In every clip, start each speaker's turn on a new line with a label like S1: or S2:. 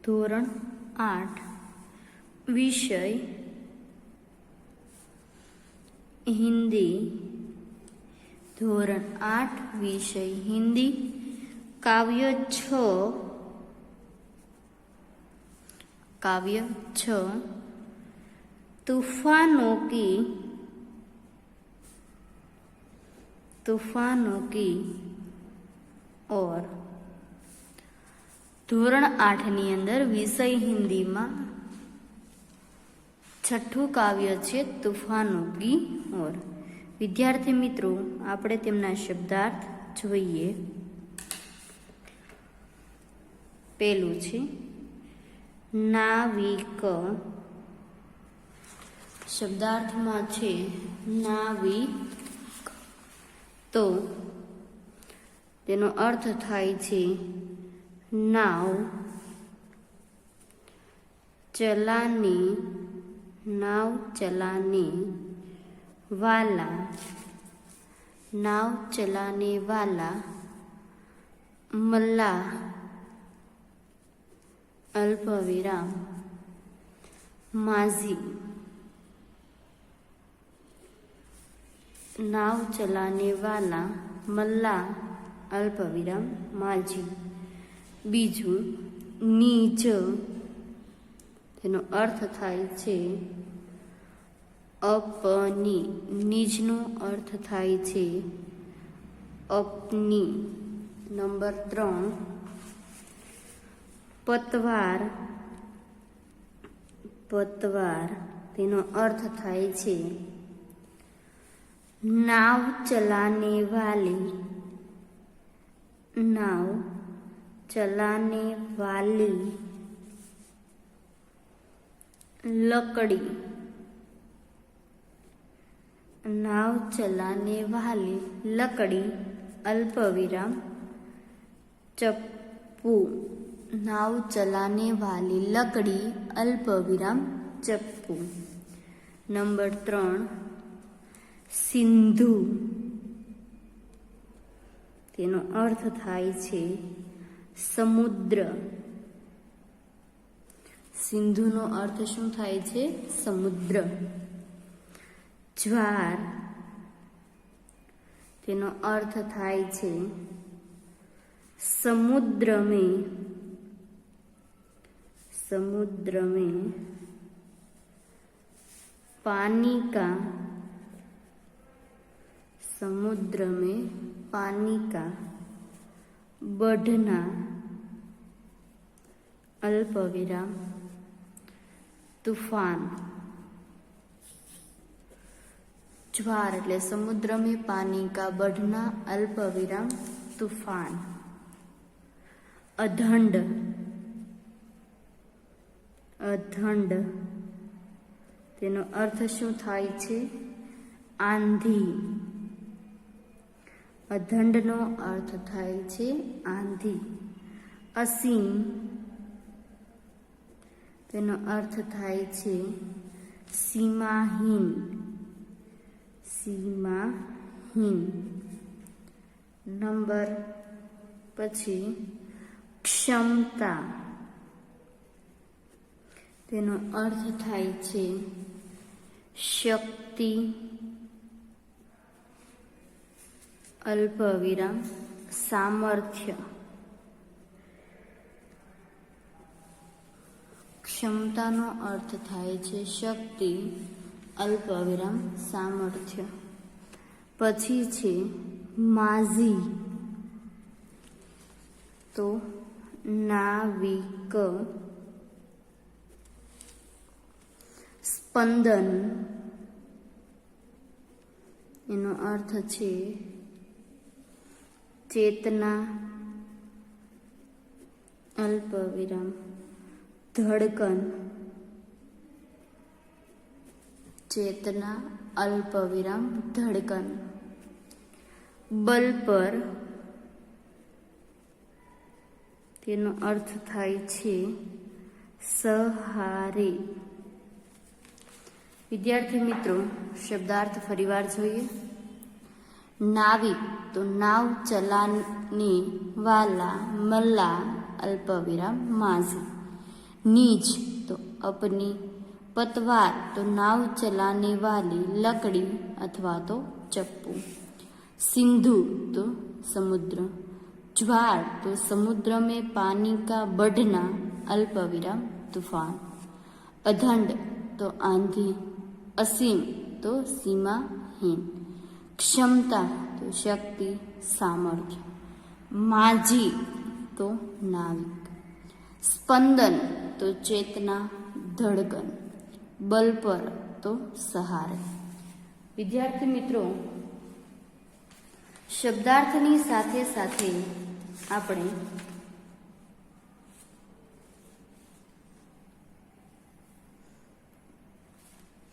S1: ધોરણ 8 વિષય હિન્દી. ધોરણ 8 વિષય હિન્દી. કાવ્ય 6 तूफानों की और ધોરણ 8 ની અંદર વિષય હિન્દીમાં છઠ્ઠું કાવ્ય છે તૂફાનો કી ઓર. વિદ્યાર્થી મિત્રો, આપણે તેમના શબ્દાર્થ જોઈએ. પહેલું છે નાવિક. શબ્દાર્થમાં છે નાવિક તો તેનો અર્થ થાય છે નાવ ચલાને વાલા મલ્લાહ અલ્પવિરામ માઝી. नाव चलाने वाला मल्ला अल्पविराम माझी. बीजू નીજ. તેનો અર્થ થાય છે અપની. નીજનો અર્થ થાય છે અપની. નંબર 3 પતવાર. તેનો અર્થ થાય છે नाव चलाने वाली लकड़ी. नाव चलाने वाली लकड़ी अल्पविराम चप्पू. नाव चलाने वाली लकड़ी अल्पविराम चप्पू. नंबर 3 સિંધુ. તેનો અર્થ થાય છે સમુદ્ર. સિંધુનો અર્થ શું થાય છે? સમુદ્ર. જ્વાર. તેનો અર્થ થાય છે સમુદ્ર में पानी का. समुद्र में पानी का बढ़ना अल्पविराम तूफान. ज्वार એટલે समुद्र में पानी का बढ़ना अल्पविराम तूफान. अधंड. તેનો અર્થ શું થાય છે? આંધી. અધંડનો અર્થ થાય છે આંધી. અસીમ. તેનો અર્થ થાય છે સીમાહીન. નંબર પછી ક્ષમતા. તેનો અર્થ થાય છે શક્તિ અલ્પવિરામ સામર્થ્ય. ક્ષમતાનો અર્થ થાય છે શક્તિ અલ્પવિરામ સામર્થ્ય. પછી છે માઝી. તો નાવિક. સ્પંદન. એનો અર્થ છે ચેતના અલ્પવિરામ ધડકન. ચેતના અલ્પવિરામ ધડકન. બલ પર. તેનો અર્થ થાય છે સહારે. વિદ્યાર્થી મિત્રો, શબ્દાર્થ ફરીવાર જોઈએ. नाविक तो नाव चलाने वाला मल्ला अल्पविराम माझी। नीज तो अपनी। पतवार तो नाव चलाने वाली लकड़ी अथवा तो चप्पू। सिंधु तो समुद्र। ज्वार तो समुद्र में पानी का बढ़ना अल्पविराम तूफान। अधंड तो आंधी। असीम तो सीमाहीन। क्षमता तो शक्ति सामर्थ्य। माझी तो नाविक। स्पंदन तो चेतना धड़कन। बल पर तो सहारे। विद्यार्थी मित्रों, शब्दार्थनी साथे साथे આપણે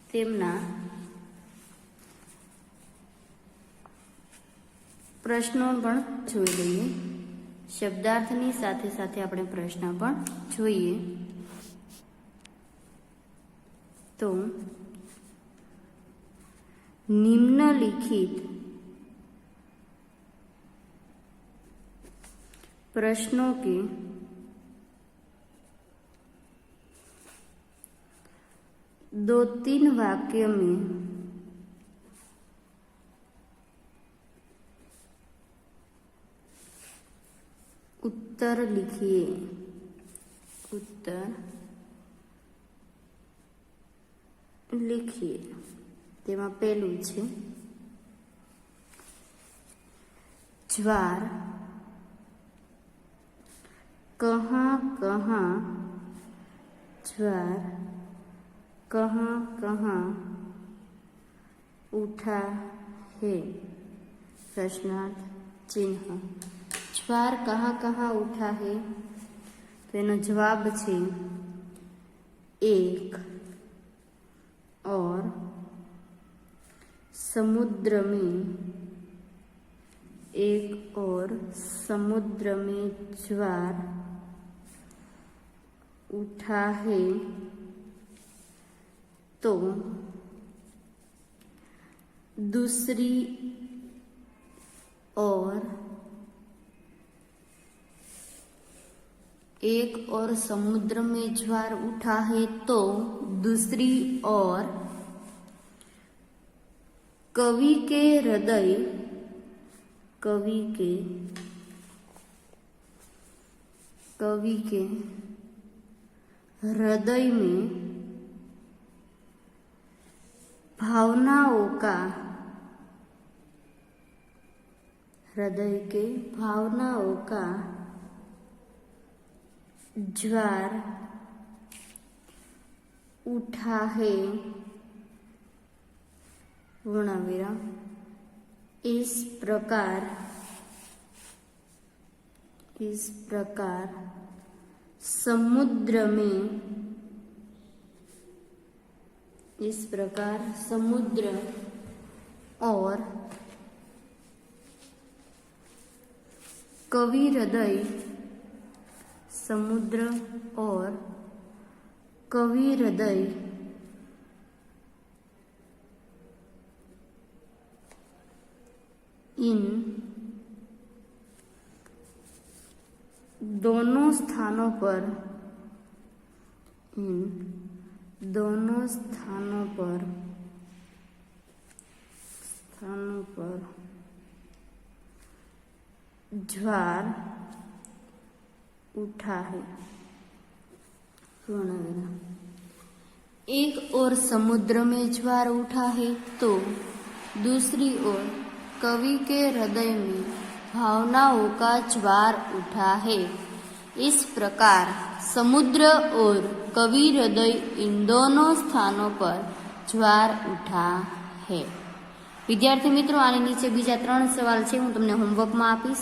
S1: તેમના પ્રશ્નો પણ જોઈ લઈએ। શબ્દાર્થની સાથે સાથે આપણે પ્રશ્ન પણ જોઈએ। તો નિમ્નલિખિત प्रश्नों के दो तीन वाक्य में उत्तर लिखिए। उत्तर लिखिए। तेमा पहलू छे ज्वार कहाँ कहाँ ज्वार कहाँ कहाँ उठा है? प्रश्नार्थ चिन्ह। ज्वार कहाँ कहाँ उठा है? तो एनो जवाब छे एक और समुद्र में। एक और समुद्र में ज्वार उठा है तो दूसरी ओर एक और समुद्र में ज्वार उठा है तो दूसरी ओर कवि के हृदय कवि के हृदय में भावनाओं का ज्वार उठा है। पूर्णविराम। इस प्रकार समुद्र और कवि हृदय समुद्र और कवि हृदय इन दोनों स्थानों पर ज्वार उठा है। एक और समुद्र में ज्वार उठा है तो दूसरी ओर कवि के हृदय में भावनाओं का ज्वार उठा है। इस प्रकार समुद्र और कवि हृदय इन दोनों स्थानों पर ज्वार उठा है। विद्यार्थी मित्रों, आने नीचे बीजा 3 सवाल छे, हूँ तमने होमवर्क में आपीश।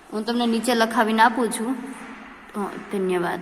S1: हूँ तमने नीचे लखावीने आपું છું। धन्यवाद।